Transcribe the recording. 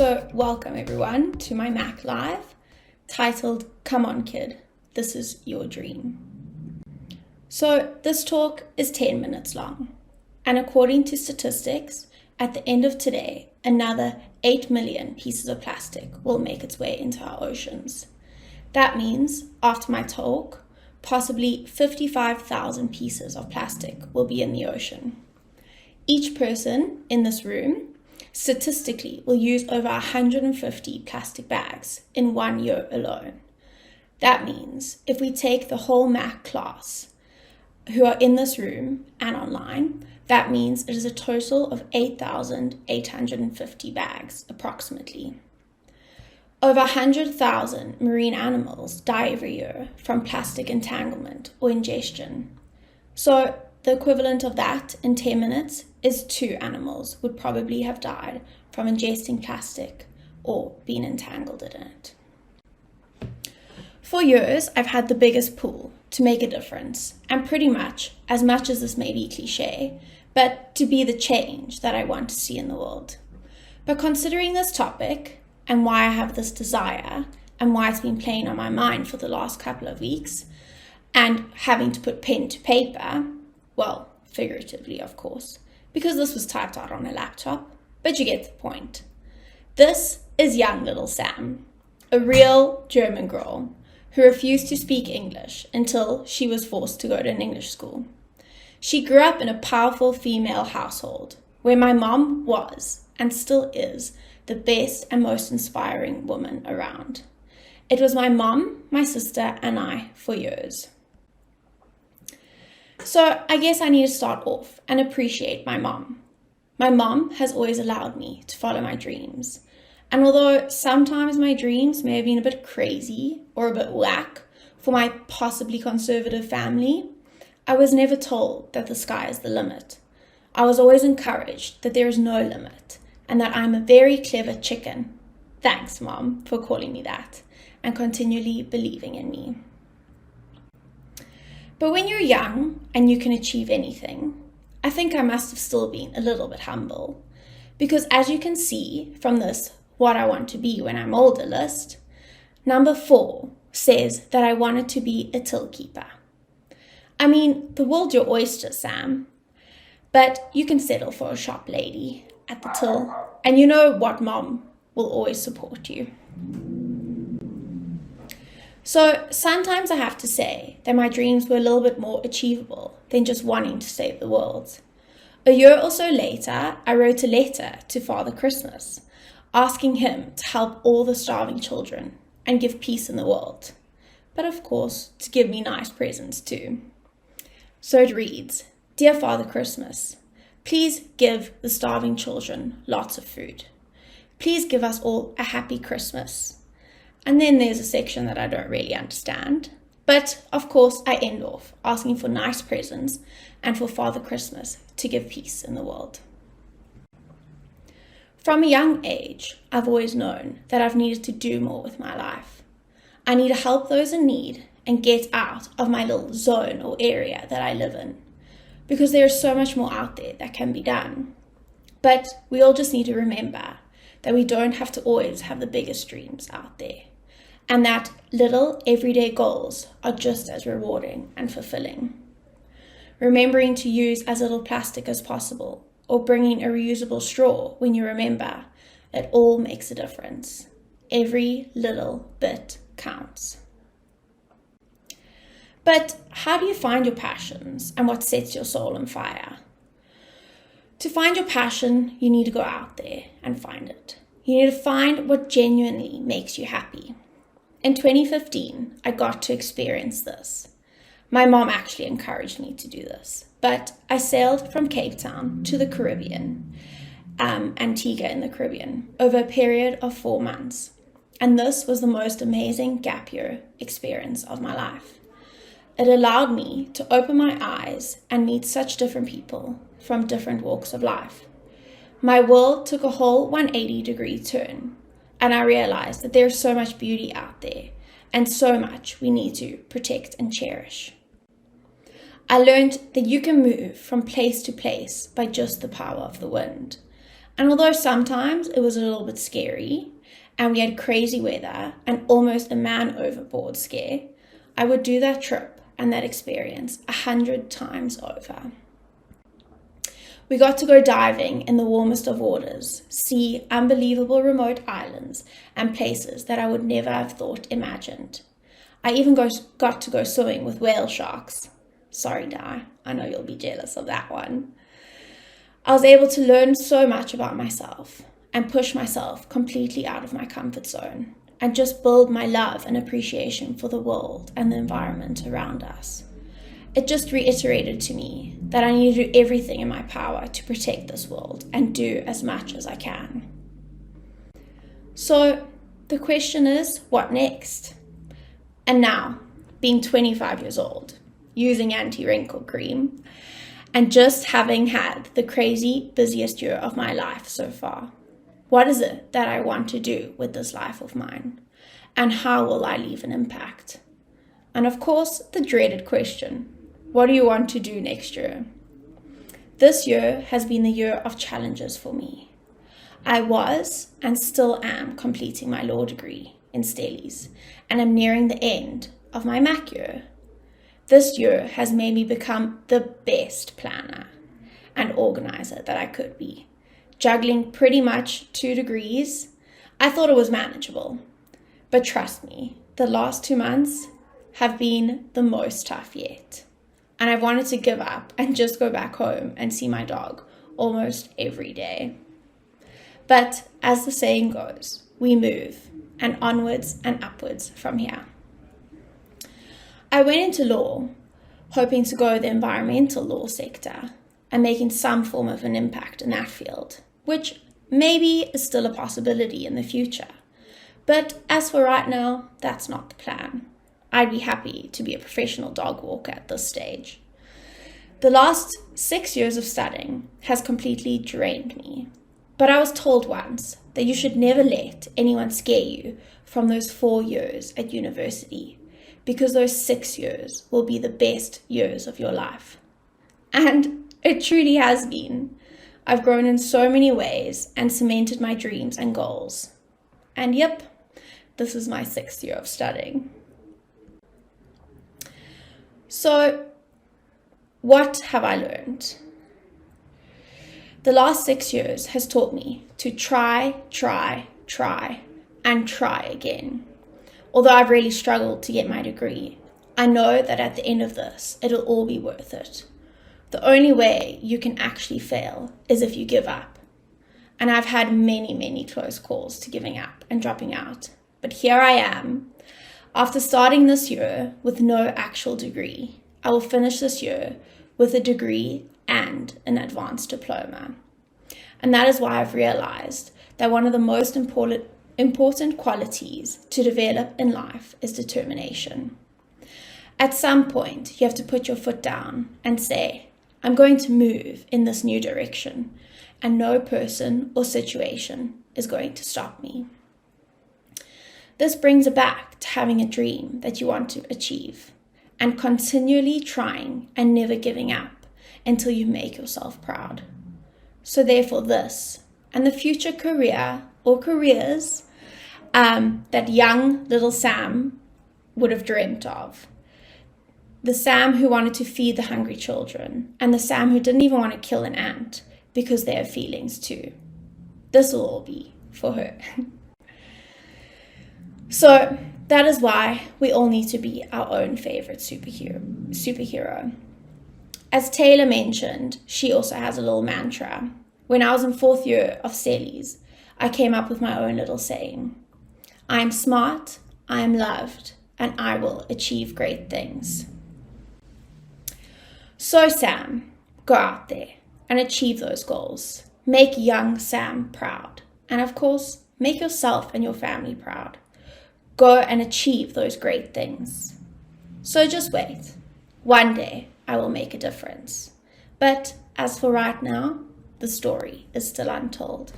So welcome everyone to my Mac Live titled Come On Kid, This Is Your Dream. So this talk is 10 minutes long, and according to statistics, at the end of today, another 8 million pieces of plastic will make its way into our oceans. That means, after my talk, possibly 55,000 pieces of plastic will be in the ocean. Each person in this room statistically will use over 150 plastic bags in 1 year alone. That means if we take the whole Mac class who are in this room and online, that means it is a total of 8,850 bags approximately. Over 100,000 marine animals die every year from plastic entanglement or ingestion. So the equivalent of that in 10 minutes is 2 animals would probably have died from ingesting plastic or being entangled in it. For years, I've had the biggest pull to make a difference, and pretty much as this may be cliche, but to be the change that I want to see in the world. But considering this topic and why I have this desire and why it's been playing on my mind for the last couple of weeks and having to put pen to paper, well, figuratively, of course, because this was typed out on a laptop, but you get the point. This is young little Sam, a real German girl who refused to speak English until she was forced to go to an English school. She grew up in a powerful female household where my mom was, and still is, the best and most inspiring woman around. It was my mom, my sister, and I for years. So I guess I need to start off and appreciate my mom. My mom has always allowed me to follow my dreams. And although sometimes my dreams may have been a bit crazy or a bit whack for my possibly conservative family, I was never told that the sky is the limit. I was always encouraged that there is no limit and that I'm a very clever chicken. Thanks, Mom, for calling me that and continually believing in me. But when you're young and you can achieve anything, I think I must have still been a little bit humble. Because as you can see from this What I Want to Be When I'm Older list, number 4 says that I wanted to be a till keeper. I mean, the world's your oyster, Sam. But you can settle for a shop lady at the till. And you know what, Mom will always support you. So sometimes I have to say that my dreams were a little bit more achievable than just wanting to save the world. A year or so later, I wrote a letter to Father Christmas, asking him to help all the starving children and give peace in the world. But of course, to give me nice presents too. So it reads, Dear Father Christmas, please give the starving children lots of food. Please give us all a happy Christmas. And then there's a section that I don't really understand. But of course, I end off asking for nice presents and for Father Christmas to give peace in the world. From a young age, I've always known that I've needed to do more with my life. I need to help those in need and get out of my little zone or area that I live in, because there is so much more out there that can be done. But we all just need to remember that we don't have to always have the biggest dreams out there, and that little everyday goals are just as rewarding and fulfilling. Remembering to use as little plastic as possible, or bringing a reusable straw when you remember, it all makes a difference. Every little bit counts. But how do you find your passions and what sets your soul on fire? To find your passion, you need to go out there and find it. You need to find what genuinely makes you happy. In 2015, I got to experience this. My mom actually encouraged me to do this, but I sailed from Cape Town to the Caribbean, Antigua in the Caribbean, over a period of 4 months. And this was the most amazing gap year experience of my life. It allowed me to open my eyes and meet such different people from different walks of life. My world took a whole 180-degree turn, and I realized that there's so much beauty out there and so much we need to protect and cherish. I learned that you can move from place to place by just the power of the wind, And although sometimes it was a little bit scary and we had crazy weather and almost a man overboard scare, I would do that trip and that experience 100 times over. We got to go diving in the warmest of waters, see unbelievable remote islands and places that I would never have thought imagined. I even got to go swimming with whale sharks. Sorry, Di, I know you'll be jealous of that one. I was able to learn so much about myself and push myself completely out of my comfort zone and just build my love and appreciation for the world and the environment around us. It just reiterated to me that I need to do everything in my power to protect this world and do as much as I can. So the question is, what next? And now, being 25 years old, using anti-wrinkle cream, and just having had the crazy busiest year of my life so far, what is it that I want to do with this life of mine? And how will I leave an impact? And of course, the dreaded question, what do you want to do next year? This year has been the year of challenges for me. I was and still am completing my law degree in Stellies, and I'm nearing the end of my Mac year. This year has made me become the best planner and organizer that I could be. Juggling pretty much 2 degrees, I thought it was manageable. But trust me, the last 2 months have been the most tough yet. And I've wanted to give up and just go back home and see my dog almost every day. But as the saying goes, we move, and onwards and upwards from here. I went into law, hoping to go the environmental law sector and making some form of an impact in that field, which maybe is still a possibility in the future. But as for right now, that's not the plan. I'd be happy to be a professional dog walker at this stage. The last 6 years of studying has completely drained me. But I was told once that you should never let anyone scare you from those 4 years at university, because those 6 years will be the best years of your life. And it truly has been. I've grown in so many ways and cemented my dreams and goals. And yep, this is my 6th year of studying. So, what have I learned? The last 6 years has taught me to try, and try again. Although I've really struggled to get my degree, I know that at the end of this, it'll all be worth it. The only way you can actually fail is if you give up. And I've had many close calls to giving up and dropping out. But here I am. After starting this year with no actual degree, I will finish this year with a degree and an advanced diploma. And that is why I've realized that one of the most important qualities to develop in life is determination. At some point, you have to put your foot down and say, I'm going to move in this new direction, and no person or situation is going to stop me. This brings it back to having a dream that you want to achieve and continually trying and never giving up until you make yourself proud. So therefore this and the future career or careers that young little Sam would have dreamt of. The Sam who wanted to feed the hungry children and the Sam who didn't even want to kill an ant because they have feelings too. This will all be for her. So that is why we all need to be our own favorite superhero. As Taylor mentioned, she also has a little mantra. When I was in 4th year of Stellies, I came up with my own little saying. I am smart, I am loved, and I will achieve great things. So Sam, go out there and achieve those goals. Make young Sam proud. And of course, make yourself and your family proud. Go and achieve those great things. So just wait. One day I will make a difference. But as for right now, the story is still untold.